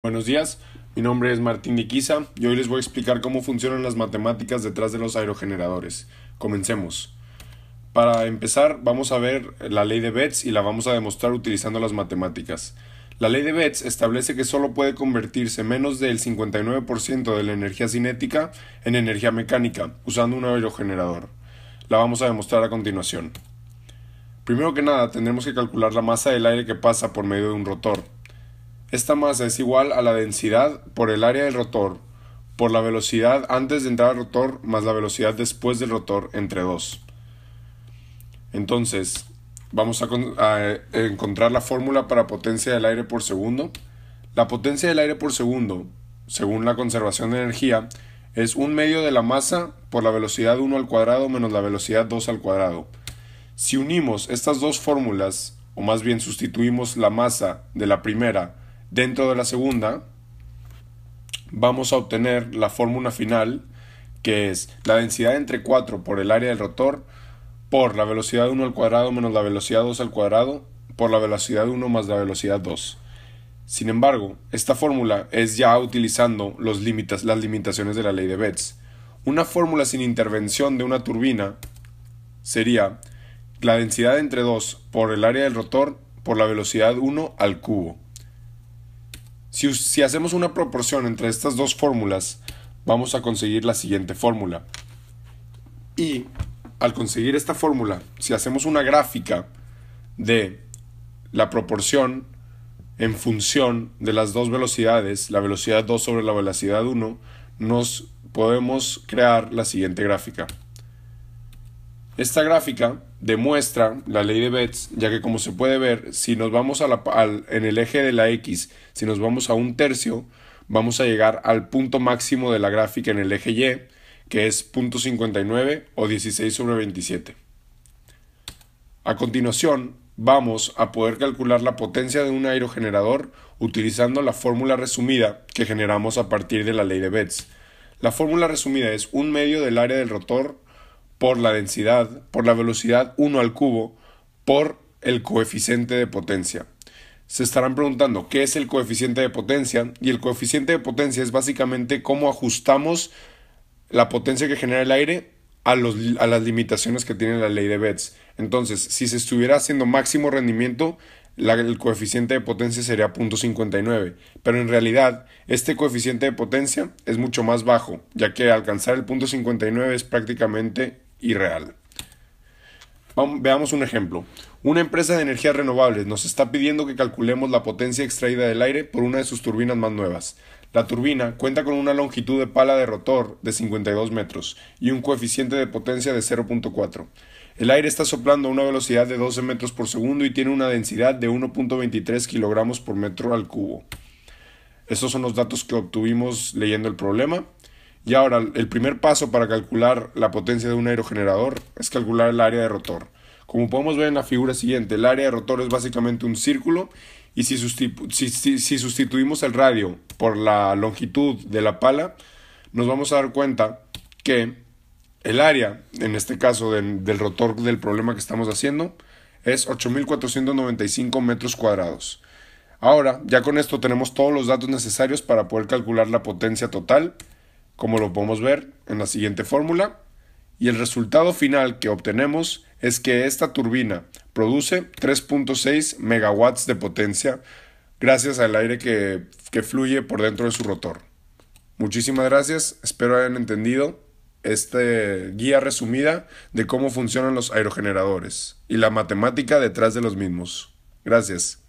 Buenos días, mi nombre es Martín de Iquiza y hoy les voy a explicar cómo funcionan las matemáticas detrás de los aerogeneradores. Comencemos. Para empezar, vamos a ver la ley de Betz y la vamos a demostrar utilizando las matemáticas. La ley de Betz establece que solo puede convertirse menos del 59% de la energía cinética en energía mecánica usando un aerogenerador. La vamos a demostrar a continuación. Primero que nada, tendremos que calcular la masa del aire que pasa por medio de un rotor. Esta masa es igual a la densidad por el área del rotor por la velocidad antes de entrar al rotor más la velocidad después del rotor entre 2. Entonces, vamos a encontrar la fórmula para potencia del aire por segundo. La potencia del aire por segundo, según la conservación de energía, es 1/2 de la masa por la velocidad 1 al cuadrado menos la velocidad 2 al cuadrado. Si unimos estas dos fórmulas, o más bien sustituimos la masa de la primera dentro de la segunda, vamos a obtener la fórmula final, que es la densidad entre 4 por el área del rotor por la velocidad 1 al cuadrado menos la velocidad 2 al cuadrado por la velocidad 1 más la velocidad 2. Sin embargo, esta fórmula es ya utilizando las limitaciones de la ley de Betz. Una fórmula sin intervención de una turbina sería la densidad entre 2 por el área del rotor por la velocidad 1 al cubo. Si hacemos una proporción entre estas dos fórmulas, vamos a conseguir la siguiente fórmula. Y al conseguir esta fórmula, si hacemos una gráfica de la proporción en función de las dos velocidades, la velocidad 2 sobre la velocidad 1, nos podemos crear la siguiente gráfica. Esta gráfica demuestra la ley de Betz, ya que como se puede ver, si nos vamos en el eje de la X, si nos vamos a 1/3, vamos a llegar al punto máximo de la gráfica en el eje Y, que es 0.59 o 16 sobre 27. A continuación, vamos a poder calcular la potencia de un aerogenerador utilizando la fórmula resumida que generamos a partir de la ley de Betz. La fórmula resumida es 1/2 del área del rotor por la densidad, por la velocidad 1 al cubo, por el coeficiente de potencia. Se estarán preguntando qué es el coeficiente de potencia, y el coeficiente de potencia es básicamente cómo ajustamos la potencia que genera el aire a las limitaciones que tiene la ley de Betz. Entonces, si se estuviera haciendo máximo rendimiento, el coeficiente de potencia sería 0.59, pero en realidad este coeficiente de potencia es mucho más bajo, ya que alcanzar el 0.59 es prácticamente irreal. Veamos un ejemplo. Una empresa de energías renovables nos está pidiendo que calculemos la potencia extraída del aire por una de sus turbinas más nuevas. La turbina cuenta con una longitud de pala de rotor de 52 metros y un coeficiente de potencia de 0.4. El aire está soplando a una velocidad de 12 metros por segundo y tiene una densidad de 1.23 kilogramos por metro al cubo. Estos son los datos que obtuvimos leyendo el problema. Y ahora, el primer paso para calcular la potencia de un aerogenerador es calcular el área de rotor. Como podemos ver en la figura siguiente, el área de rotor es básicamente un círculo, y si sustituimos el radio por la longitud de la pala, nos vamos a dar cuenta que el área, en este caso del rotor del problema que estamos haciendo, es 8.495 metros cuadrados. Ahora, ya con esto tenemos todos los datos necesarios para poder calcular la potencia total, como lo podemos ver en la siguiente fórmula, y el resultado final que obtenemos es que esta turbina produce 3.6 megawatts de potencia gracias al aire que fluye por dentro de su rotor. Muchísimas gracias, espero hayan entendido esta guía resumida de cómo funcionan los aerogeneradores y la matemática detrás de los mismos. Gracias.